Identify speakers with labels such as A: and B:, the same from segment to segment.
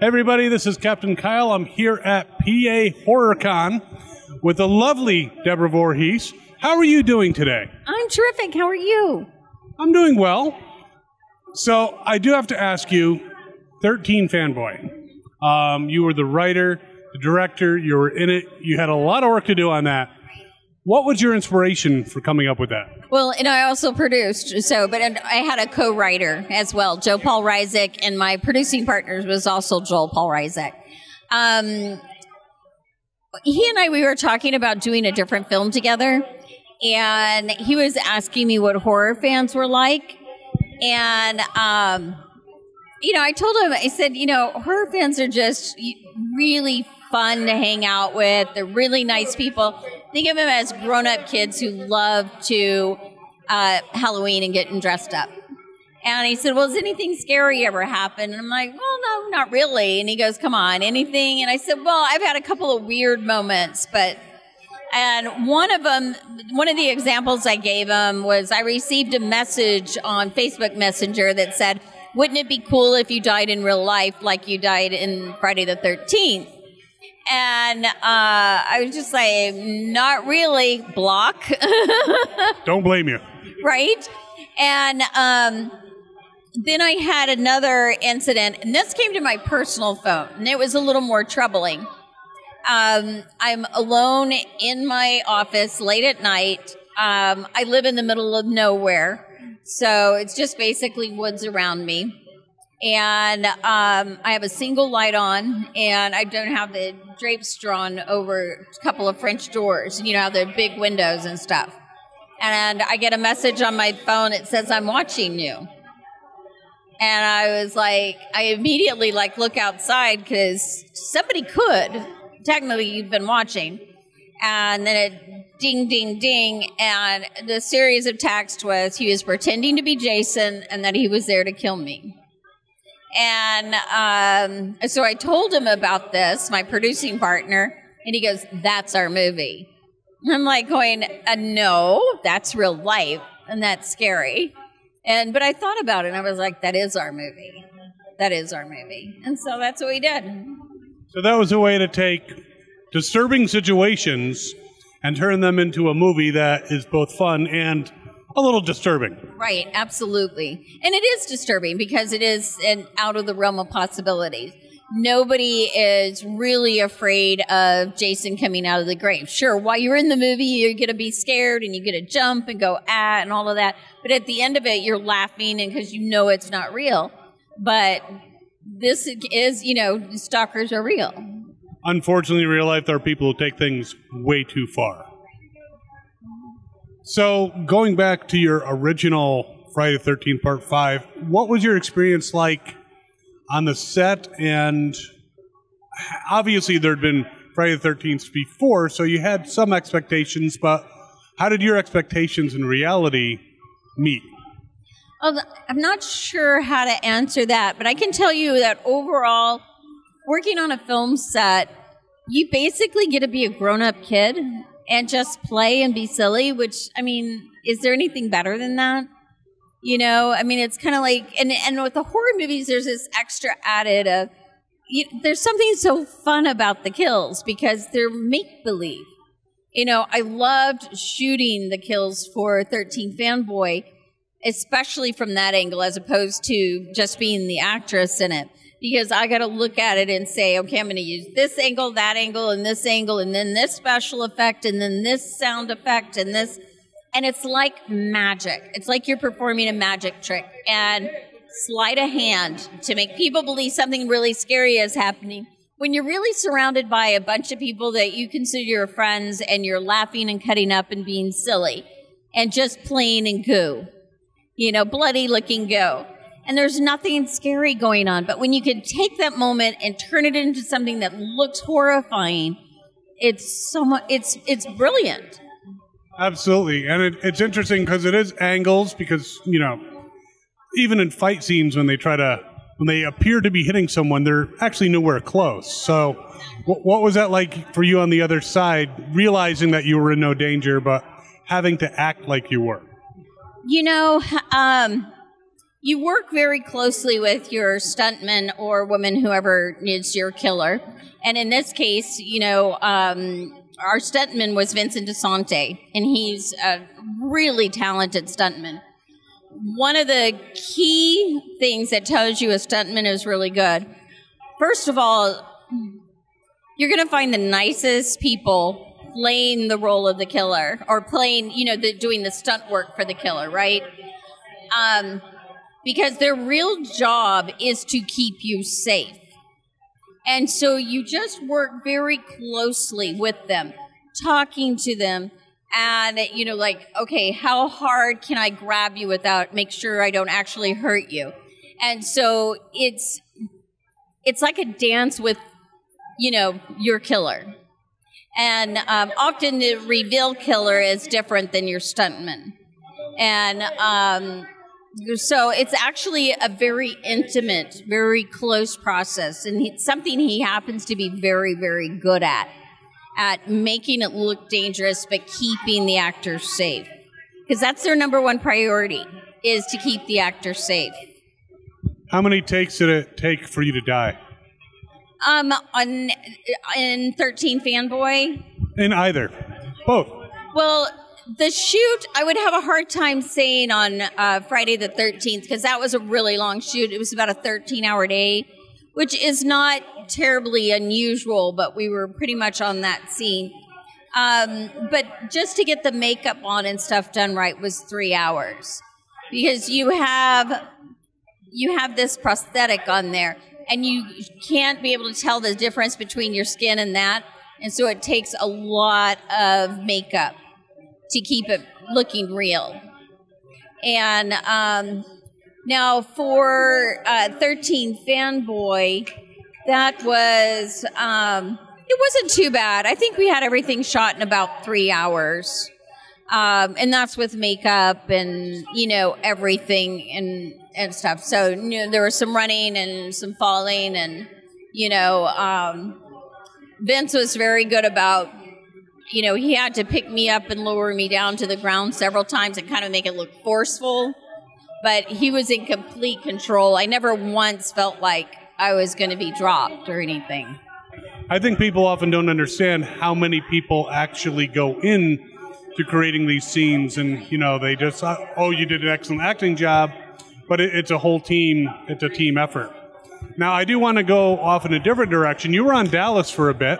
A: Hey everybody, this is Captain Kyle. I'm here at PA HorrorCon with the lovely Deborah Voorhees. How are you doing today?
B: I'm terrific. How are you?
A: I'm doing well. So I do have to ask you, 13 Fanboy. You were the writer, the director, you were in it. You had a lot of work to do on that. What was your inspiration for coming up with that?
B: Well, and I also produced, but I had a co-writer as well, Joe Paul Rysick, and my producing partner was also Joel Paul Rysick. He and we were talking about doing a different film together, and he was asking me what horror fans were like. And, I told him, I said, horror fans are just really fun to hang out with. They're really nice people. Think of them as grown-up kids who love to Halloween and getting dressed up. And he said, well, has anything scary ever happened? And I'm like, well, no, not really. And he goes, come on, anything? And I said, well, I've had a couple of weird moments, and one of the examples I gave him was I received a message on Facebook Messenger that said, wouldn't it be cool if you died in real life like you died in Friday the 13th? And I was just like, not really, block.
A: Don't blame you.
B: Right? And then I had another incident, and this came to my personal phone, and it was a little more troubling. I'm alone in my office late at night. I live in the middle of nowhere, so it's just basically woods around me. And I have a single light on, and I don't have the drapes drawn over a couple of French doors, the big windows and stuff. And I get a message on my phone. It says, I'm watching you. And I was like, I immediately look outside because somebody could. Technically, you've been watching. And then it ding, ding, ding. And the series of text was he was pretending to be Jason and that he was there to kill me. And so I told him about this, my producing partner, and he goes, that's our movie. And I'm like going, no, that's real life, and that's scary. But I thought about it, and I was like, that is our movie. That is our movie. And so that's what we did.
A: So that was a way to take disturbing situations and turn them into a movie that is both fun and a little disturbing.
B: Right, absolutely. And it is disturbing because it is out of the realm of possibilities. Nobody is really afraid of Jason coming out of the grave. Sure, while you're in the movie, you're going to be scared and you're going to jump and go, and all of that. But at the end of it, you're laughing because you know it's not real. But this is, stalkers are real.
A: Unfortunately, in real life, there are people who take things way too far. So, going back to your original Friday the 13th Part 5, what was your experience like on the set? And obviously there'd been Friday the 13th before, so you had some expectations, but how did your expectations and reality meet?
B: Well, I'm not sure how to answer that, but I can tell you that overall, working on a film set, you basically get to be a grown-up kid and just play and be silly, which, is there anything better than that? It's kind of like, and with the horror movies, there's this extra added of, there's something so fun about the kills because they're make-believe. I loved shooting the kills for 13 Fanboy, especially from that angle, as opposed to just being the actress in it. Because I got to look at it and say, okay, I'm going to use this angle, that angle, and this angle, and then this special effect, and then this sound effect, and this. And it's like magic. It's like you're performing a magic trick. And sleight of hand to make people believe something really scary is happening. When you're really surrounded by a bunch of people that you consider your friends, and you're laughing and cutting up and being silly, and just playing and goo. Bloody looking goo. And there's nothing scary going on. But when you can take that moment and turn it into something that looks horrifying, it's brilliant.
A: Absolutely. And it's interesting because it is angles because, even in fight scenes when they appear to be hitting someone, they're actually nowhere close. So what was that like for you on the other side, realizing that you were in no danger, but having to act like you were?
B: you work very closely with your stuntman or woman, whoever is your killer. And in this case, our stuntman was Vincent DeSante, and he's a really talented stuntman. One of the key things that tells you a stuntman is really good, first of all, you're going to find the nicest people playing the role of the killer, or playing, doing the stunt work for the killer, right? Because their real job is to keep you safe. And so you just work very closely with them, talking to them, and, okay, how hard can I grab you make sure I don't actually hurt you? And so it's like a dance with, your killer. And often the reveal killer is different than your stuntman. And so it's actually a very intimate, very close process. And it's something he happens to be very, very good at making it look dangerous, but keeping the actors safe. Because that's their number one priority, is to keep the actors safe.
A: How many takes did it take for you to die?
B: In 13 Fanboy?
A: In either. Both.
B: Well, the shoot, I would have a hard time saying on Friday the 13th, because that was a really long shoot. It was about a 13-hour day, which is not terribly unusual, but we were pretty much on that scene. But just to get the makeup on and stuff done right was 3 hours, because you have this prosthetic on there, and you can't be able to tell the difference between your skin and that, and so it takes a lot of makeup to keep it looking real. And now for 13 Fanboy, that was, it wasn't too bad. I think we had everything shot in about 3 hours. And that's with makeup and, everything and stuff. So, there was some running and some falling, and, Vince was very good about, he had to pick me up and lower me down to the ground several times and kind of make it look forceful. But he was in complete control. I never once felt like I was going to be dropped or anything.
A: I think people often don't understand how many people actually go in to creating these scenes, and, they just thought, oh, you did an excellent acting job, but it's a whole team, it's a team effort. Now, I do want to go off in a different direction. You were on Dallas for a bit.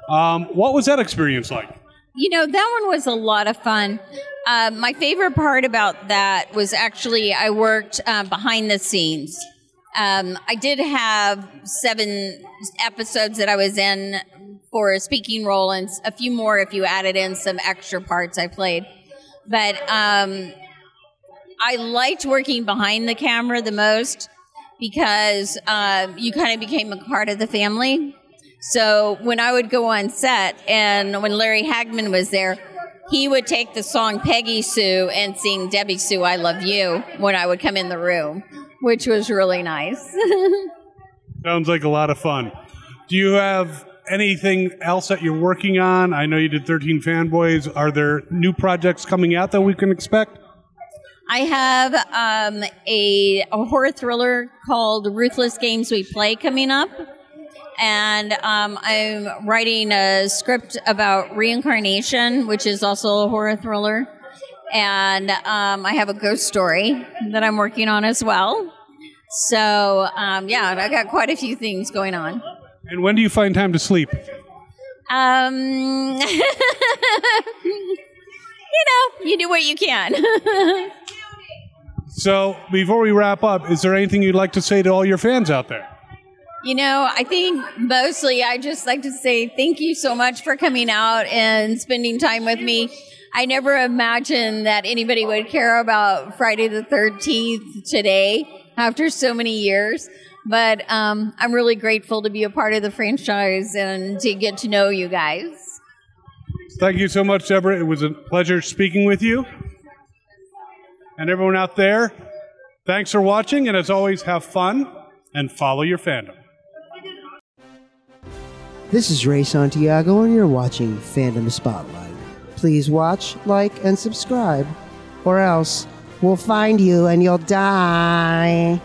A: What was that experience like?
B: That one was a lot of fun. My favorite part about that was actually I worked behind the scenes. I did have 7 episodes that I was in for a speaking role, and a few more if you added in some extra parts I played. But I liked working behind the camera the most, because you kind of became a part of the family. So when I would go on set, and when Larry Hagman was there, he would take the song Peggy Sue and sing Debbie Sue, I Love You when I would come in the room, which was really nice.
A: Sounds like a lot of fun. Do you have anything else that you're working on? I know you did 13 Fanboys. Are there new projects coming out that we can expect?
B: I have a horror thriller called Ruthless Games We Play coming up. And I'm writing a script about reincarnation, which is also a horror thriller. And I have a ghost story that I'm working on as well. So, I got quite a few things going on.
A: And when do you find time to sleep?
B: You do what you can.
A: So, before we wrap up, is there anything you'd like to say to all your fans out there?
B: I think mostly I just like to say thank you so much for coming out and spending time with me. I never imagined that anybody would care about Friday the 13th today after so many years. But I'm really grateful to be a part of the franchise and to get to know you guys.
A: Thank you so much, Deborah. It was a pleasure speaking with you. And everyone out there, thanks for watching. And as always, have fun and follow your fandom.
C: This is Ray Santiago, and you're watching Fandom Spotlight. Please watch, like, and subscribe, or else We'll find you and you'll die.